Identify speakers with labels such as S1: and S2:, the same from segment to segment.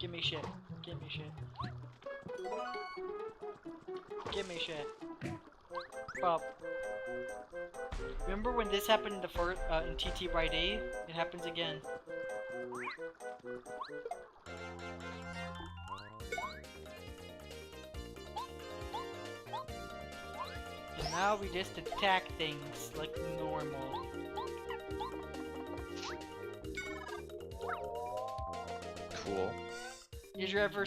S1: Give me shit. Give me shit. Give me shit. Bob. Remember when this happened in the first in TTYD? It happens again. And now we just attack things like normal.
S2: Cool.
S1: Did you ever?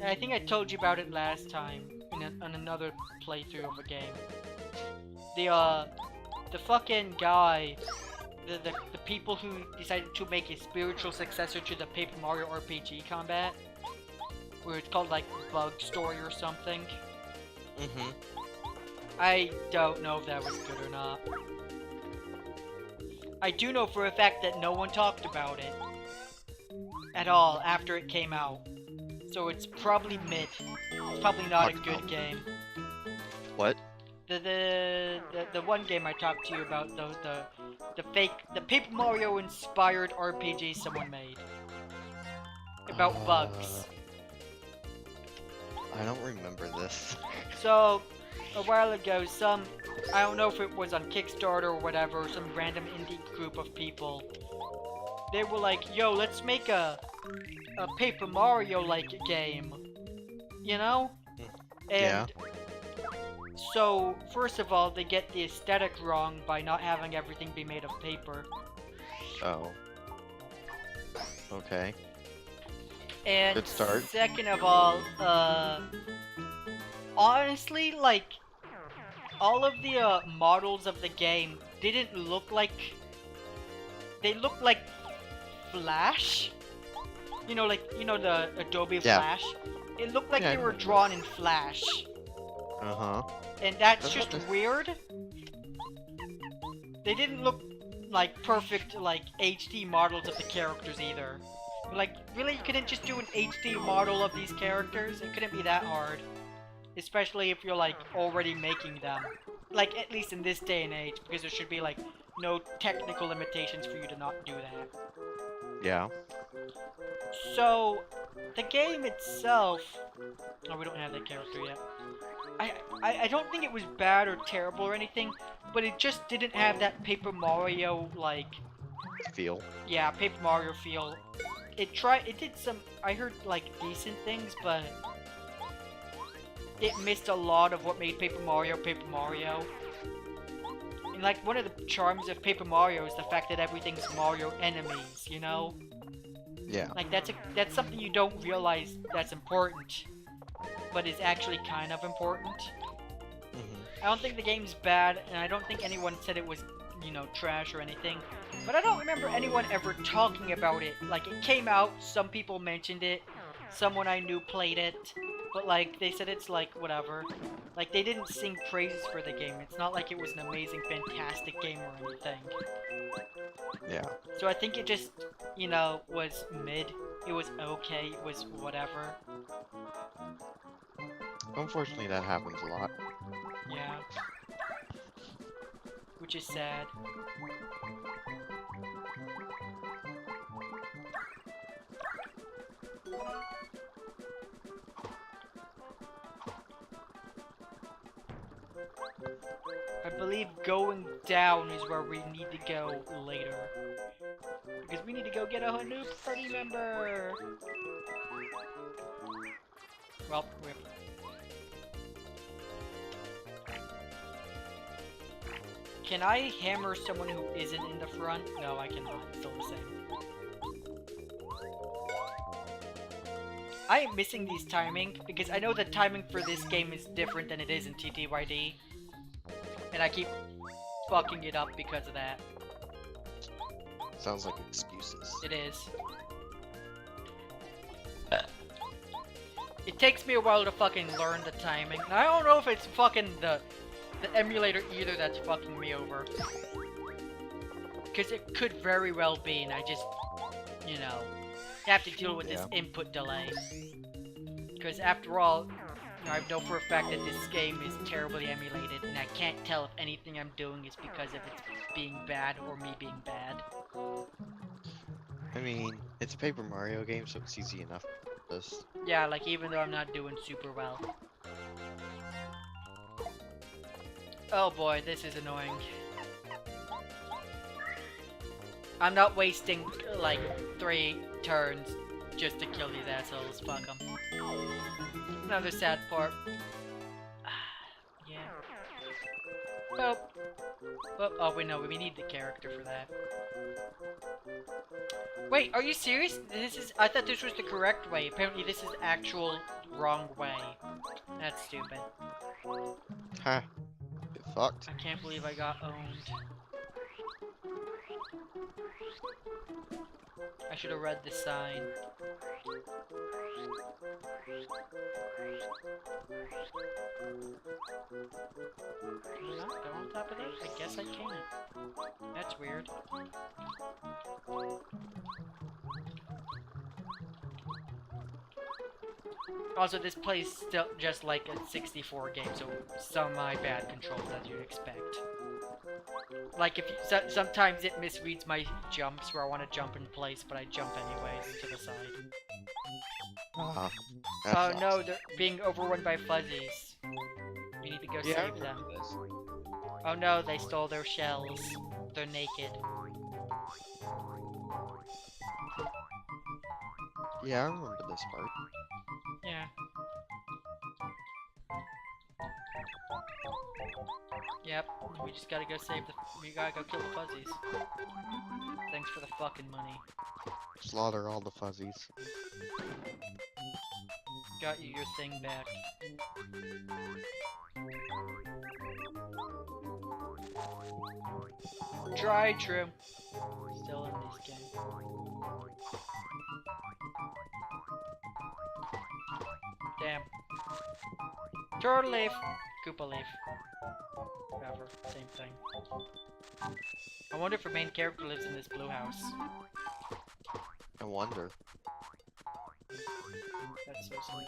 S1: I think I told you about it last time on another playthrough of a game. The fucking guy, the people who decided to make a spiritual successor to the Paper Mario RPG combat, where it's called like Bug Story or something.
S2: Mm-hmm.
S1: I don't know if that was good or not. I do know for a fact that no one talked about it at all after it came out. So it's probably mid. It's probably not a good game.
S2: What?
S1: The one game I talked to you about, the Paper Mario inspired RPG someone made. About bugs.
S2: I don't remember this.
S1: So, a while ago, I don't know if it was on Kickstarter or whatever, some random indie group of people, they were like, yo, let's make a Paper Mario-like game. You know?
S2: Yeah.
S1: And so, first of all, they get the aesthetic wrong by not having everything be made of paper.
S2: Oh. Okay.
S1: And
S2: Good start.
S1: second of all, honestly, like, all of the models of the game didn't look like... They looked like Flash. You know, like, the Adobe Flash? It looked like they were drawn in Flash.
S2: Uh-huh.
S1: And that's just weird. They didn't look like perfect, like, HD models of the characters either. Like, really, you couldn't just do an HD model of these characters? It couldn't be that hard. Especially if you're, like, already making them. Like, at least in this day and age, because there should be, like, no technical limitations for you to not do that.
S2: Yeah.
S1: So, the game itself... Oh, we don't have that character yet. I don't think it was bad or terrible or anything, but it just didn't have that Paper Mario, like...
S2: Feel.
S1: Yeah, Paper Mario feel. It did some, I heard, like, decent things, but... It missed a lot of what made Paper Mario, Paper Mario. And, like, one of the charms of Paper Mario is the fact that everything's Mario enemies, you know?
S2: Yeah.
S1: Like, that's something you don't realize that's important, but is actually kind of important. I don't think the game's bad, and I don't think anyone said it was, trash or anything. But I don't remember anyone ever talking about it. Like, it came out, some people mentioned it, someone I knew played it, but, like, they said it's, like, whatever. Like, they didn't sing praises for the game. It's not like it was an amazing, fantastic game or anything.
S2: Yeah.
S1: So I think it just, was mid. It was okay. It was whatever.
S2: Unfortunately, that happens a lot.
S1: Yeah. Which is sad. I believe going down is where we need to go later. Because we need to go get a new party member! Well, rip. Can I hammer someone who isn't in the front? No, I cannot. It's still the same. I am missing these timing, because I know the timing for this game is different than it is in TTYD. And I keep fucking it up because of that.
S2: Sounds like excuses.
S1: It is. It takes me a while to fucking learn the timing. And I don't know if it's fucking the emulator either that's fucking me over. Because it could very well be, and I just, have to deal with this input delay. Because after all, I know for a fact that this game is terribly emulated, and I can't tell if anything I'm doing is because of it being bad or me being bad.
S2: I mean, it's a Paper Mario game, so it's easy enough this.
S1: Yeah, like even though I'm not doing super well. Oh boy, this is annoying. I'm not wasting like 3 turns just to kill these assholes. Fuck them. Another sad part. Yeah. Oh. Oh, wait, no, we need the character for that. Wait, are you serious? I thought this was the correct way. Apparently this is the actual wrong way. That's stupid.
S2: Ha. Get fucked.
S1: I can't believe I got owned. I should have read the sign. Can I not go on top of that? I guess I can't. That's weird. Also, this plays still just like a 64 game, so semi-bad controls as you'd expect. Like, if you, sometimes it misreads my jumps where I want to jump in place, but I jump anyways to the side.
S2: Ah.
S1: Oh no, they're being overrun by fuzzies. We need to go save them.
S2: This.
S1: Oh no, they stole their shells. They're naked.
S2: Yeah, I remember this part.
S1: Yeah. Yep, we just gotta go save the. We gotta go kill the fuzzies. Thanks for the fucking money.
S2: Slaughter all the fuzzies.
S1: Got you your thing back. Try true. Still in this game. Damn. Turtle leaf. Koopa leaf. Whatever. Same thing. I wonder if our main character lives in this blue house.
S2: I wonder.
S1: That's so sweet.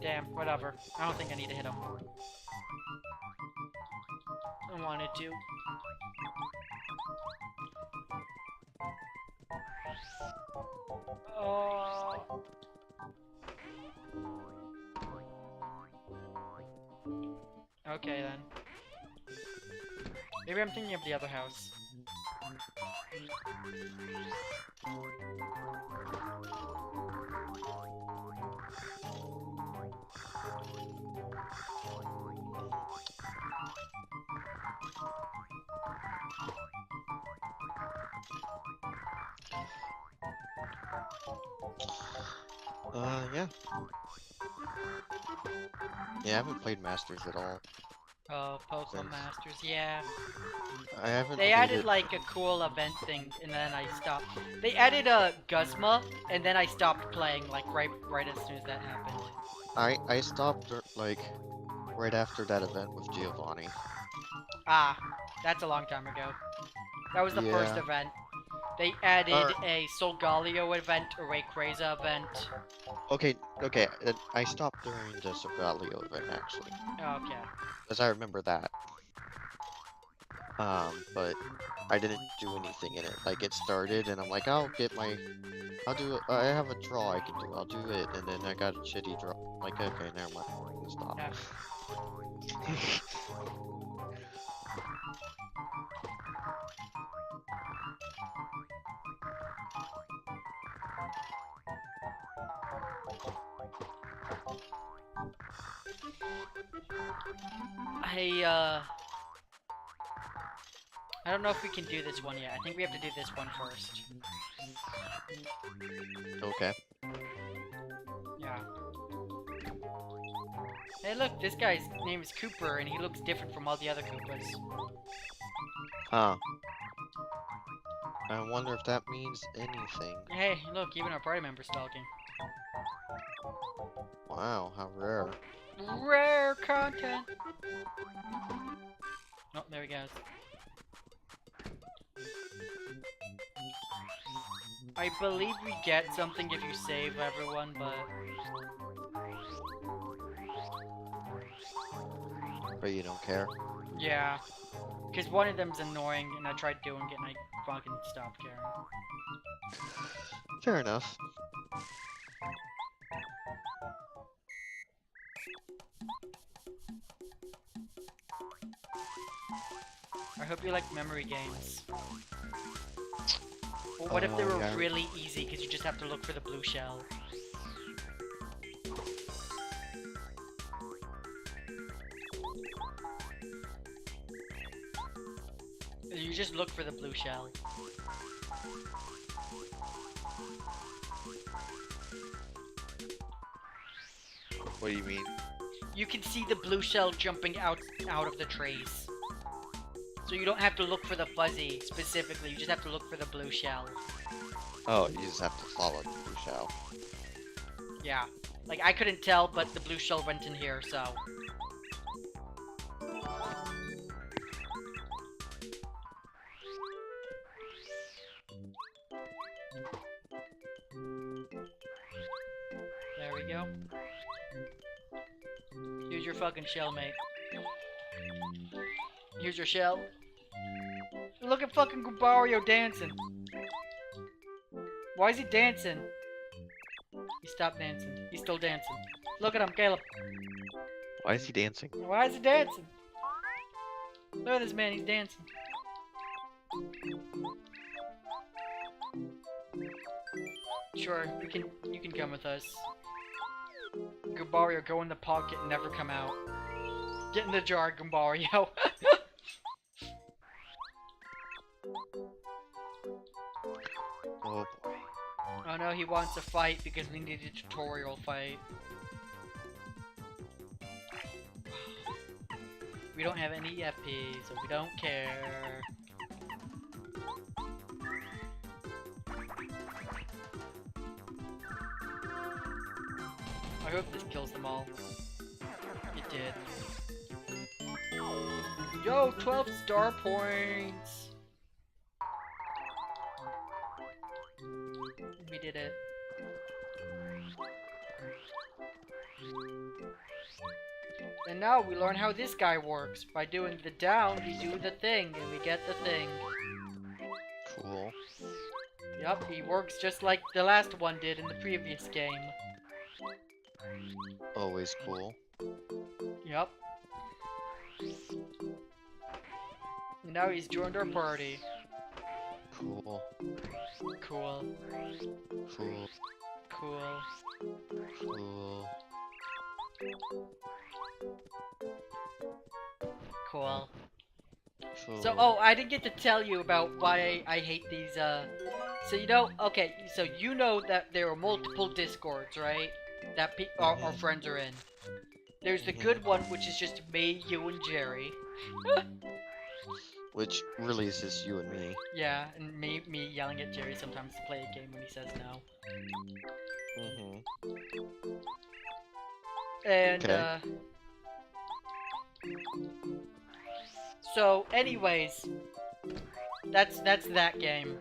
S1: Damn, whatever. I don't think I need to hit him. I wanted to. Oh. Okay then. Maybe I'm thinking of the other house.
S2: Yeah. Yeah, I haven't played Masters at all.
S1: Oh, Pokemon Masters, yeah.
S2: I haven't.
S1: They added like a cool event thing, and then I stopped. They added a Guzma, and then I stopped playing like right as soon as that happened.
S2: I stopped like right after that event with Giovanni.
S1: Ah, that's a long time ago. That was the first
S2: Yeah.
S1: event. They added a Solgaleo event, a Rayquaza event.
S2: Okay, I stopped during the Solgaleo event actually,
S1: Okay.
S2: because I remember that. But I didn't do anything in it. Like it started, and I'm like, I'll do it. I have a draw I can do. I'll do it, and then I got a shitty draw. Like, okay, never mind. I'm gonna stop.
S1: Yeah. I don't know if we can do this one yet. I think we have to do this one first.
S2: Okay.
S1: Yeah. Hey look, this guy's name is Cooper, and he looks different from all the other Koopas.
S2: Huh. I wonder if that means anything.
S1: Hey, look, even our party member's talking.
S2: Wow, how rare.
S1: Rare content! Oh, there he goes. I believe we get something if you save everyone, but...
S2: But you don't care?
S1: Yeah. Because one of them's annoying, and I tried doing it, and I fucking stopped caring.
S2: Fair enough.
S1: I hope you like memory games. Well, what if they were
S2: Yeah.
S1: really easy, because you just have to look for the blue shell? You just look for the blue shell.
S2: What do you mean?
S1: You can see the blue shell jumping out of the trays. So you don't have to look for the fuzzy specifically, you just have to look for the blue shell.
S2: Oh, you just have to follow the blue shell.
S1: Yeah. Like, I couldn't tell, but the blue shell went in here, so... There we go. Here's your fucking shell, mate. Here's your shell. Look at fucking Gubario dancing. Why is he dancing? He stopped dancing. He's still dancing. Look at him, Caleb.
S2: Why is he dancing?
S1: Why is he dancing? Look at this man, he's dancing. Sure, you can come with us. Gubario, go in the pocket and never come out. Get in the jar, Gubario.
S2: Oh boy.
S1: Oh no, he wants a fight because we need a tutorial fight. We don't have any FP, so we don't care. I hope this kills them all. It did. Yo, 12 star points! We did it. And now we learn how this guy works. By doing the down, we do the thing, and we get the thing.
S2: Cool.
S1: Yup, he works just like the last one did in the previous game.
S2: Always cool.
S1: Yup. And now he's joined our party.
S2: Cool.
S1: Cool.
S2: Cool.
S1: Cool.
S2: Cool.
S1: Cool.
S2: Cool.
S1: So, oh, I didn't get to tell you about why I hate these, so you know, okay, so you know that there are multiple Discords, right? That our friends are in. There's the good one, which is just me, you, and Jerry.
S2: Which really is just you and me.
S1: Yeah, and me yelling at Jerry sometimes to play a game when he says no. And,
S2: Okay.
S1: So, anyways, that's that game.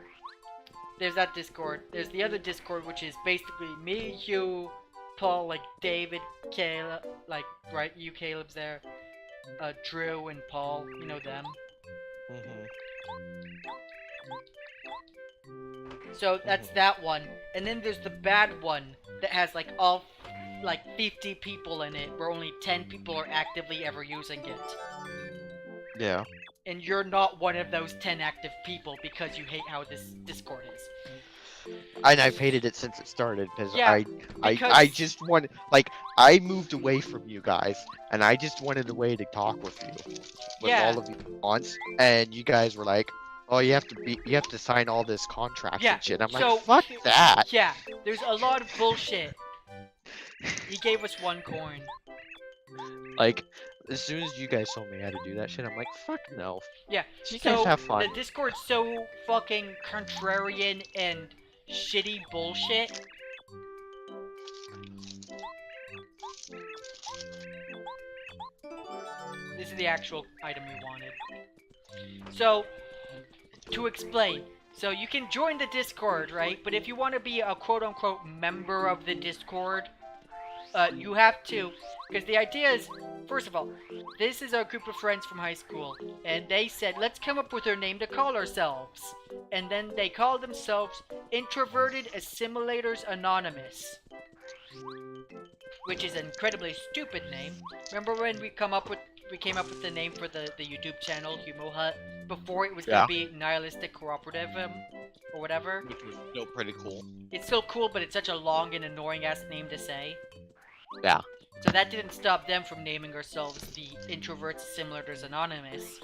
S1: There's that Discord. There's the other Discord, which is basically me, you, Paul, like David, Caleb, like, right, you, Caleb's there, Drew and Paul, you know them. So that's that one. And then there's the bad one that has like all, like 50 people in it, where only 10 people are actively ever using it.
S2: Yeah.
S1: And you're not one of those 10 active people because you hate how this Discord is.
S2: And I've hated it since it started because
S1: Yeah,
S2: I just want, like, I moved away from you guys and I just wanted a way to talk with you, with all of you at once, and you guys were like, oh, you have to sign all this contracts and shit. I'm
S1: so,
S2: like, fuck that.
S1: Yeah, there's a lot of bullshit. He gave us 1 coin.
S2: Like, as soon as you guys told me how to do that shit, I'm like, fuck no.
S1: Yeah,
S2: You guys have fun.
S1: The Discord's so fucking contrarian and shitty bullshit. This is the actual item you wanted. So, to explain, so you can join the Discord, right? But if you want to be a quote-unquote member of the Discord, you have to, because the idea is, First of all, this is our group of friends from high school, and they said, let's come up with a name to call ourselves. And then they called themselves Introverted Assimilators Anonymous, which is an incredibly stupid name. Remember when we came up with the name for the YouTube channel, Humo Hut, before it was gonna be Nihilistic Cooperative, or whatever?
S2: Which was still pretty cool.
S1: It's still cool, but it's such a long and annoying ass name to say.
S2: Yeah.
S1: So that didn't stop them from naming ourselves the Introverts Assimilators Anonymous.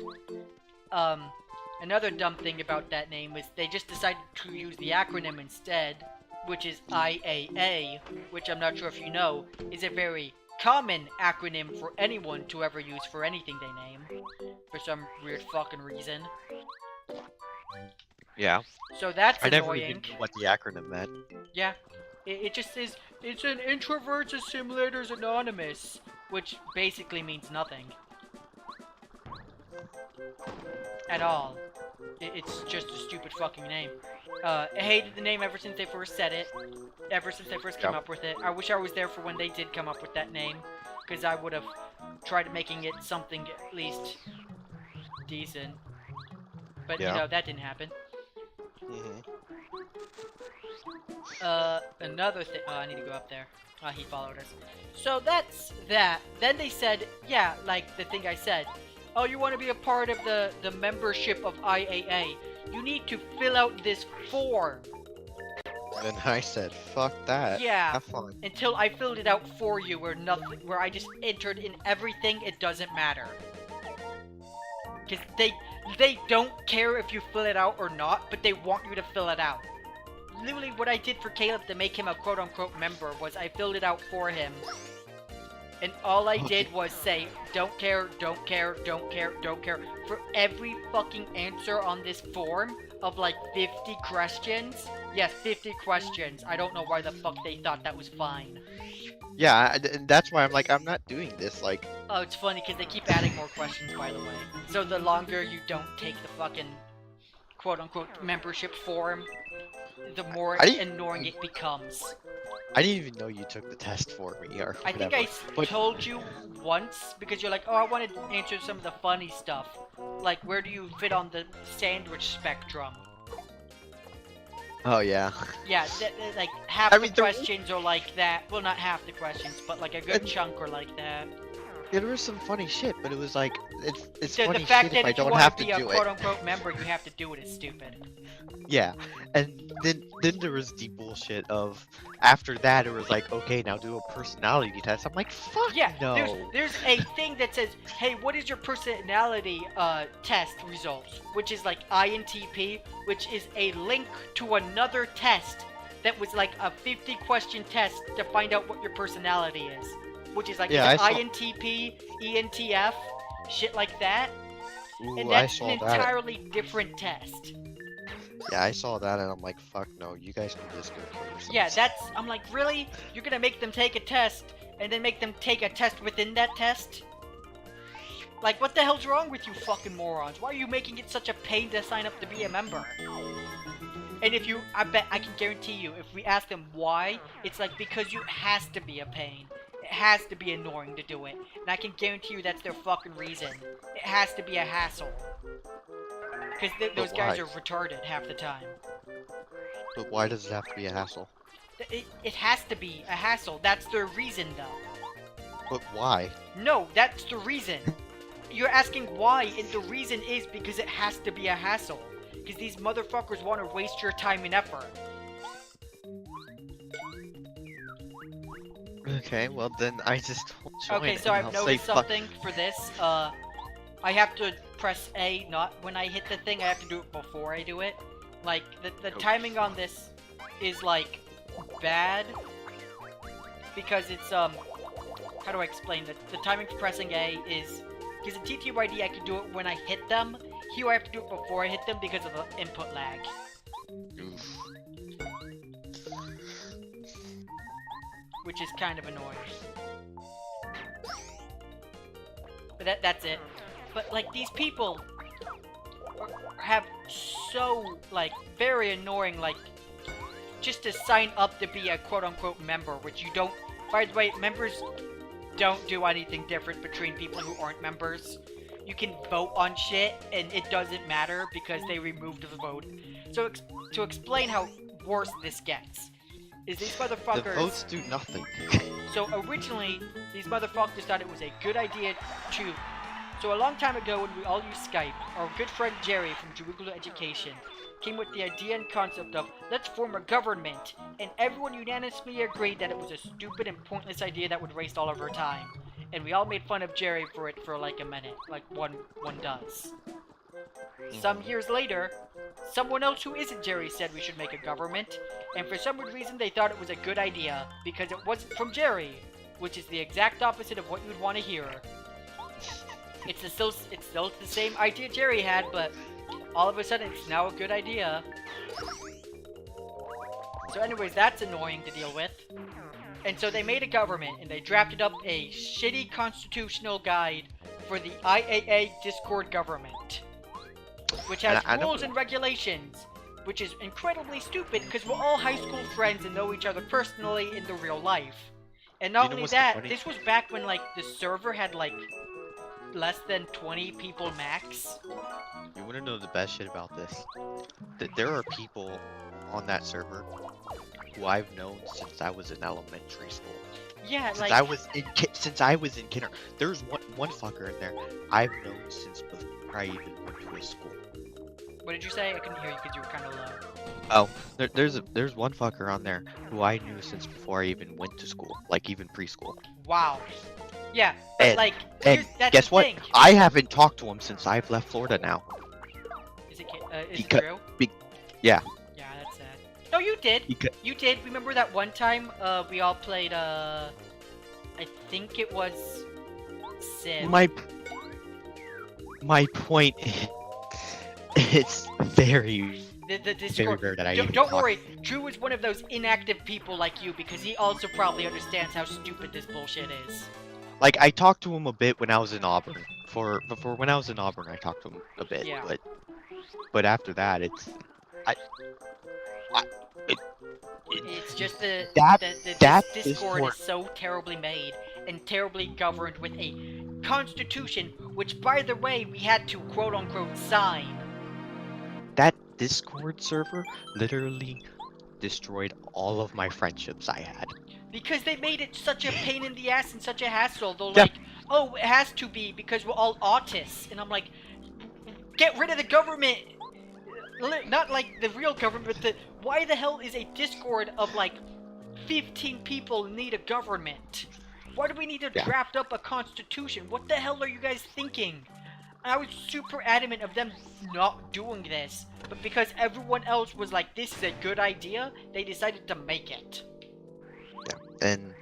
S1: Another dumb thing about that name was they just decided to use the acronym instead, which is IAA, which I'm not sure if you know, is a very common acronym for anyone to ever use for anything they name, for some weird fucking reason.
S2: Yeah.
S1: So that's annoying.
S2: I never even knew what the acronym meant.
S1: Yeah. It just says, it's an Introverts Assimilators Anonymous, which basically means nothing. At all. It's just a stupid fucking name. I hated the name ever since they first said it. Ever since they first came up with it. I wish I was there for when they did come up with that name. Because I would have tried making it something at least decent. But, you know, that didn't happen. Another thing. Oh, I need to go up there. Oh, he followed us. So that's that. Then they said, yeah, like the thing I said. Oh, you want to be a part of the membership of IAA? You need to fill out this form.
S2: And I said, fuck that.
S1: Yeah.
S2: Have fun.
S1: Until I filled it out for you, where I just entered in everything. It doesn't matter. Because they don't care if you fill it out or not, but they want you to fill it out. Literally, what I did for Caleb to make him a quote-unquote member was I filled it out for him. And all I did was say, don't care, don't care, don't care, don't care. For every fucking answer on this form of like 50 questions. Yes, 50 questions. I don't know why the fuck they thought that was fine.
S2: Yeah, and that's why I'm like, I'm not doing this, like...
S1: Oh, it's funny because they keep adding more questions, by the way. So the longer you don't take the fucking quote-unquote membership form, the more annoying it becomes.
S2: I didn't even know you took the test for me, or whatever.
S1: I think I told you once, because you're like, oh, I wanted to answer some of the funny stuff. Like, where do you fit on the sandwich spectrum?
S2: Oh, yeah.
S1: Yeah, like, half the questions are like that. Well, not half the questions, but like a good chunk are like that.
S2: Yeah, there was some funny shit, but it was like, it's
S1: so
S2: funny
S1: the fact
S2: shit
S1: that
S2: if I don't have to do it.
S1: if you want to be a quote-unquote member, you have to do it is stupid.
S2: Yeah, and then there was the bullshit of, after that it was like, okay, now do a personality test. I'm like, fuck no.
S1: There's a thing that says, hey, what is your personality test results? Which is like INTP, which is a link to another test that was like a 50-question test to find out what your personality is. Which is like INTP, ENTF, shit like that.
S2: Ooh,
S1: and that's an entirely different test.
S2: Yeah, I saw that and I'm like, fuck no, you guys can just go kill yourselves.
S1: Yeah, I'm like, really? You're gonna make them take a test, and then make them take a test within that test? Like, what the hell's wrong with you fucking morons? Why are you making it such a pain to sign up to be a member? And if you, I can guarantee you, if we ask them why, it's like, because it has to be a pain. It has to be annoying to do it. And I can guarantee you that's their fucking reason. It has to be a hassle. Because those guys are retarded half the time.
S2: But why does it have to be a hassle?
S1: It has to be a hassle. That's their reason, though.
S2: But why?
S1: No, that's the reason. You're asking why, and the reason is because it has to be a hassle. Because these motherfuckers want to waste your time and effort.
S2: Okay, well then I just won't join.
S1: Okay, so I've noticed something for this. I have to press A, not when I hit the thing. I have to do it before I do it. Like, the timing on this is, like, bad. Because it's, how do I explain that? The timing for pressing A is... Because in TTYD I can do it when I hit them. Here I have to do it before I hit them because of the input lag.
S2: Oof.
S1: Which is kind of annoying. But that's it. But, like, these people have so, like, very annoying, like, just to sign up to be a quote-unquote member, which you don't... By the way, members don't do anything different between people who aren't members. You can vote on shit, and it doesn't matter because they removed the vote. So to explain how worse this gets, is these motherfuckers...
S2: The votes do nothing.
S1: So originally, these motherfuckers thought it was a good idea to... So a long time ago when we all used Skype, our good friend Jerry from Jerusalem Education came with the idea and concept of, let's form a government, and everyone unanimously agreed that it was a stupid and pointless idea that would waste all of our time. And we all made fun of Jerry for it for like a minute, like one does. Some years later, someone else who isn't Jerry said we should make a government, and for some weird reason they thought it was a good idea, because it wasn't from Jerry, which is the exact opposite of what you'd want to hear. It's still the same idea Jerry had, but all of a sudden it's now a good idea. So anyways, that's annoying to deal with. And so they made a government, and they drafted up a shitty constitutional guide for the IAA Discord government, which has rules and regulations, which is incredibly stupid because we're all high school friends and know each other personally in the real life. And not only that, this was back when like the server had like less than 20 people max.
S2: You wanna know the best shit about this? That there are people on that server who I've known since I was in elementary school.
S1: Yeah,
S2: since
S1: like
S2: since I was in kinder. There's one fucker in there I've known since before I even went to his school.
S1: What did you say? I couldn't hear you because you were kind of low.
S2: Oh, there's one fucker on there who I knew since before I even went to school, like even preschool.
S1: Wow. Yeah, but
S2: and,
S1: like,
S2: and
S1: that's
S2: guess
S1: the
S2: what?
S1: thing.
S2: I haven't talked to him since I've left Florida now.
S1: Is it true?
S2: Yeah.
S1: Yeah, that's sad. No, you did. You did. Remember that one time we all played I think it was Civ.
S2: My point is, it's very
S1: the Discord.
S2: very rare that I
S1: don't worry. Drew is one of those inactive people like you because he also probably understands how stupid this bullshit is.
S2: Like, I talked to him a bit when I was in Auburn. Before when I was in Auburn, I talked to him a bit.
S1: Yeah.
S2: But after that, it's
S1: it's just the Discord is so terribly made and terribly governed with a constitution, which, by the way, we had to quote-unquote sign.
S2: That Discord server literally destroyed all of my friendships I had.
S1: Because they made it such a pain in the ass and such a hassle. They're
S2: Yeah.
S1: like, oh, it has to be because we're all autists. And I'm like, get rid of the government. Not like the real government, but why the hell is a Discord of like 15 people need a government? Why do we need to draft up a constitution? What the hell are you guys thinking? I was super adamant of them not doing this. But because everyone else was like, this is a good idea, they decided to make it.
S2: And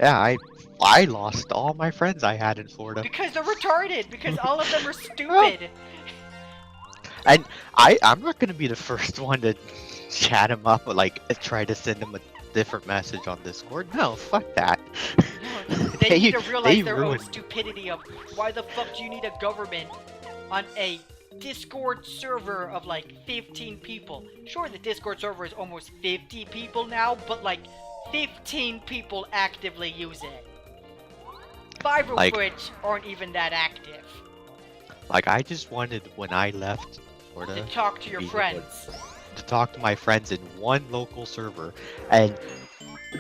S2: yeah, I lost all my friends I had in Florida.
S1: Because they're retarded. Because all of them are stupid.
S2: And I'm not gonna be the first one to chat him up or like try to send him a different message on Discord. No, fuck that.
S1: No, they need to realize their own stupidity of why the fuck do you need a government on a Discord server of like 15 people? Sure, the Discord server is almost 50 people now, but like 15 people actively use it. 5 of which aren't even that active.
S2: Like, I just wanted, when I left Florida,
S1: to talk to your friends.
S2: To talk to my friends in one local server, and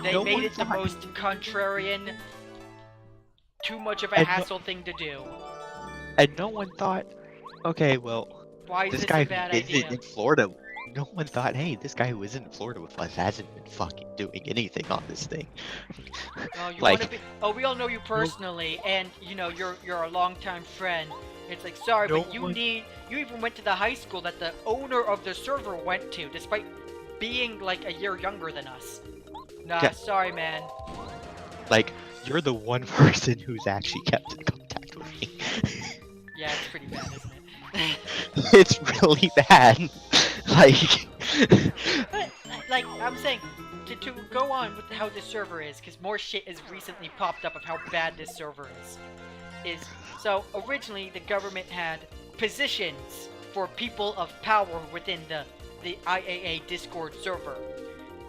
S1: they made it the most contrarian, too much of a hassle thing to do.
S2: And no one thought, okay, well,
S1: why is
S2: this
S1: this
S2: guy
S1: a bad
S2: who
S1: idea?
S2: isn't in Florida, no one thought, hey, this guy who isn't in Florida with us hasn't been fucking doing anything on this thing.
S1: Oh, you
S2: like,
S1: wanna be, oh, we all know you personally, and you know you're a longtime friend. It's like, sorry, but you even went to the high school that the owner of the server went to, despite being like a year younger than us. Nah,
S2: yeah.
S1: Sorry, man.
S2: Like, you're the one person who's actually kept in contact with me.
S1: Yeah, it's pretty bad, isn't it?
S2: It's really bad.
S1: But, like, I'm saying, to go on with how this server is, because more shit has recently popped up of how bad this server is so originally the government had positions for people of power within the IAA Discord server.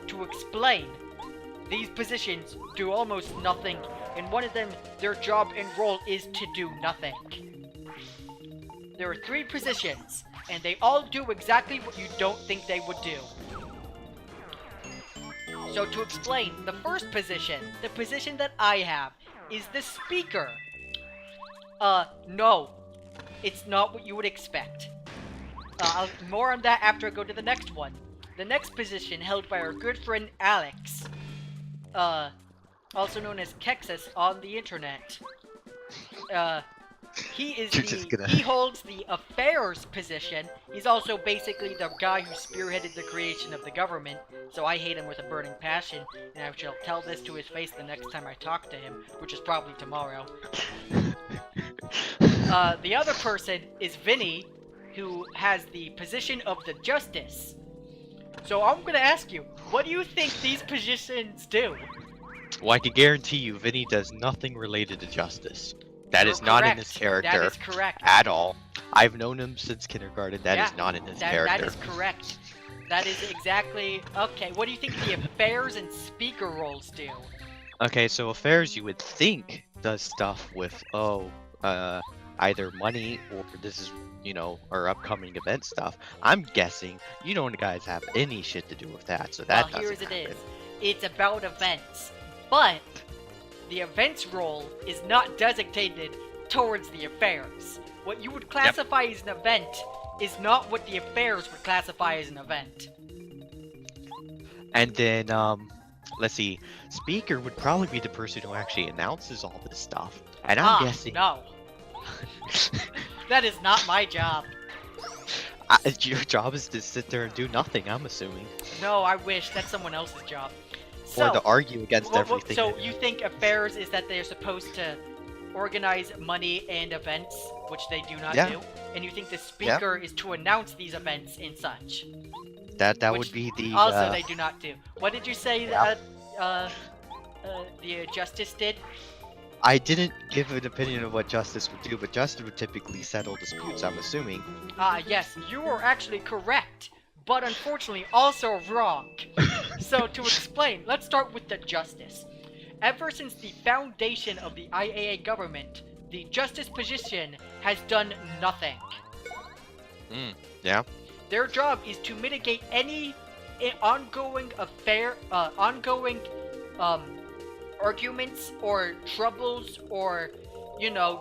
S1: To explain, these positions do almost nothing and one of them, their job and role is to do nothing. There are 3 positions, and they all do exactly what you don't think they would do. So to explain, the first position, the position that I have, is the speaker. No. It's not what you would expect. More on that after I go to the next one. The next position held by our good friend Alex. Also known as Kexus on the internet. He holds the affairs position. He's also basically the guy who spearheaded the creation of the government, so I hate him with a burning passion, and I shall tell this to his face the next time I talk to him, which is probably tomorrow. The other person is Vinny, who has the position of the justice. So I'm gonna ask you, what do you think these positions do?
S2: Well, I can guarantee you, Vinny does nothing related to justice. That is not in his character.
S1: That is correct.
S2: At all. I've known him since kindergarten. That is not in his character.
S1: That is correct. That is exactly... Okay, what do you think the affairs and speaker roles do?
S2: Okay, so affairs you would think does stuff with, either money or this is, our upcoming event stuff. I'm guessing you don't guys have any shit to do with that, so that doesn't happen.
S1: Here's it is. It's about events. But the events role is not designated towards the affairs. What you would classify as an event is not what the affairs would classify as an event.
S2: And then, let's see, speaker would probably be the person who actually announces all this stuff. And I'm guessing...
S1: no. That is not my job.
S2: Your job is to sit there and do nothing, I'm assuming.
S1: No, I wish. That's someone else's job.
S2: Or to argue against everything.
S1: So you think affairs is that they're supposed to organize money and events, which they do not do? And you think the speaker is to announce these events and such?
S2: That would be the...
S1: Also, they do not do. What did you say the justice did?
S2: I didn't give an opinion of what justice would do, but justice would typically settle disputes, I'm assuming.
S1: Yes, you are actually correct, but unfortunately also wrong. So to explain, let's start with the justice. Ever since the foundation of the IAA government, the justice position has done nothing.
S2: Yeah.
S1: Their job is to mitigate any ongoing arguments or troubles or,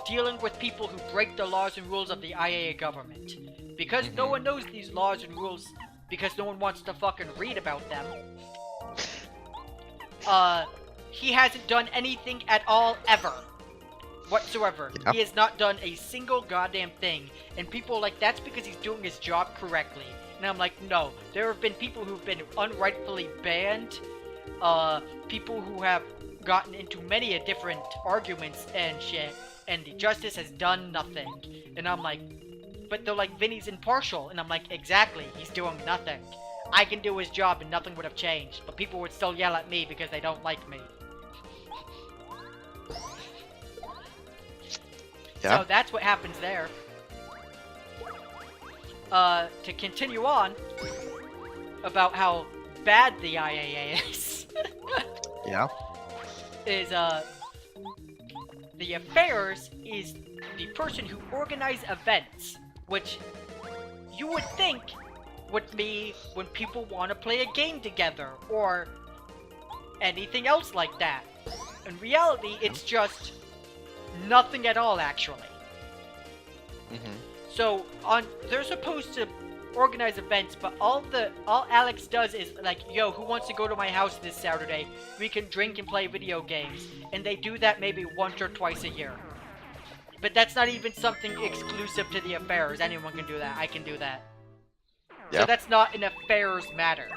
S1: dealing with people who break the laws and rules of the IAA government. Because no one knows these laws and rules, because no one wants to fucking read about them. He hasn't done anything at all, ever. Whatsoever. Yep. He has not done a single goddamn thing. And people are like, that's because he's doing his job correctly. And I'm like, no. There have been people who've been unrightfully banned. People who have gotten into many different arguments and shit. And the justice has done nothing. And I'm like, but they're like, Vinny's impartial. And I'm like, exactly. He's doing nothing. I can do his job and nothing would have changed. But people would still yell at me because they don't like me. Yeah. So that's what happens there. To continue on about how bad the IAA is.
S2: Yeah.
S1: Is the affairs is the person who organize events, which you would think would be when people want to play a game together or anything else like that. In reality, it's just nothing at all, actually. So they're supposed to organize events, but all Alex does is like, yo, who wants to go to my house this Saturday? We can drink and play video games, and they do that maybe once or twice a year. But that's not even something exclusive to the affairs. Anyone can do that. I can do that. Yep. So that's not an affairs matter.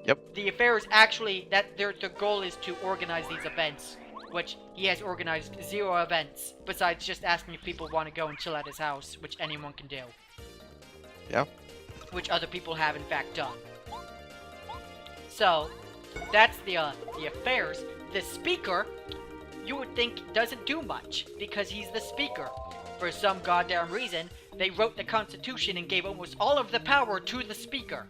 S2: Yep.
S1: The affairs actually, the goal is to organize these events, which he has organized 0 events, besides just asking if people want to go and chill at his house, which anyone can do.
S2: Yeah.
S1: Which other people have in fact done. So, that's the affairs. The speaker, you would think doesn't do much, because he's the speaker. For some goddamn reason, they wrote the Constitution and gave almost all of the power to the speaker.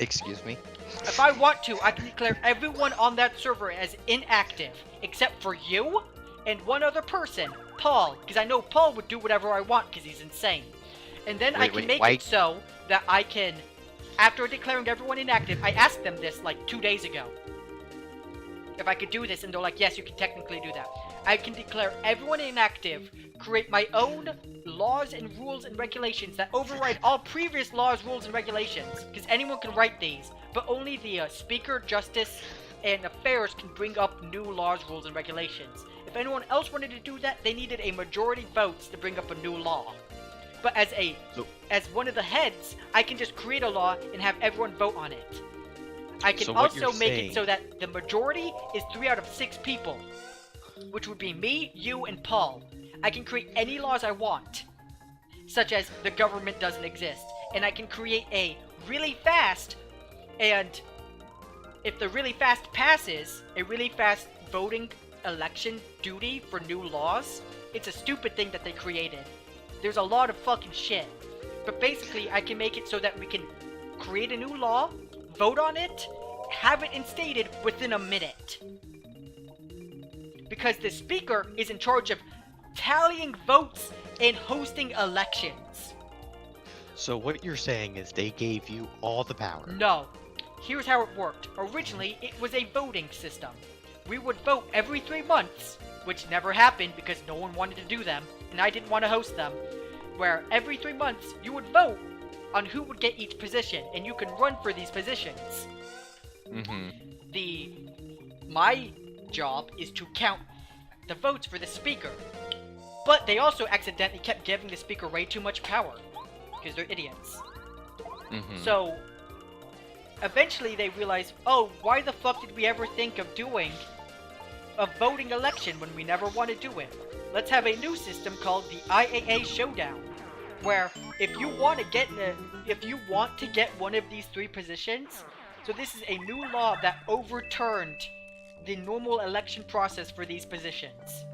S2: Excuse me?
S1: If I want to, I can declare everyone on that server as inactive, except for you and one other person, Paul, because I know Paul would do whatever I want because he's insane. And then I can make it so that I can, after declaring everyone inactive, I asked them this like 2 days ago. If I could do this, and they're like, yes, you can technically do that. I can declare everyone inactive, create my own laws and rules and regulations that override all previous laws, rules, and regulations. Because anyone can write these, but only the Speaker, Justice, and Affairs can bring up new laws, rules, and regulations. If anyone else wanted to do that, they needed a majority votes to bring up a new law. But as one of the heads, I can just create a law and have everyone vote on it. I can also make it so that the majority is 3 out of 6 people, which would be me, you, and Paul. I can create any laws I want, such as the government doesn't exist, and I can create a really fast, and if the really fast passes, a really fast voting election duty for new laws. It's a stupid thing that they created. There's a lot of fucking shit. But basically, I can make it so that we can create a new law, vote on it, have it instated within a minute. Because the speaker is in charge of tallying votes and hosting elections.
S2: So what you're saying is they gave you all the power.
S1: No. Here's how it worked. Originally, it was a voting system. We would vote every 3 months, which never happened because no one wanted to do them, and I didn't want to host them, where every 3 months you would vote on who would get each position, and you can run for these positions. My job is to count the votes for the speaker, but they also accidentally kept giving the speaker way too much power, because they're idiots. So, eventually they realized, oh, why the fuck did we ever think of doing a voting election when we never want to do it? Let's have a new system called the IAA Showdown, where if you want to get one of these 3 positions, so this is a new law that overturned the normal election process for these positions.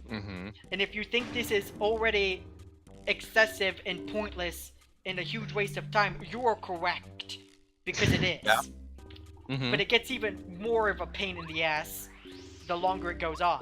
S1: And if you think this is already excessive and pointless and a huge waste of time, you are correct. Because it is.
S2: Yeah.
S1: But it gets even more of a pain in the ass the longer it goes on.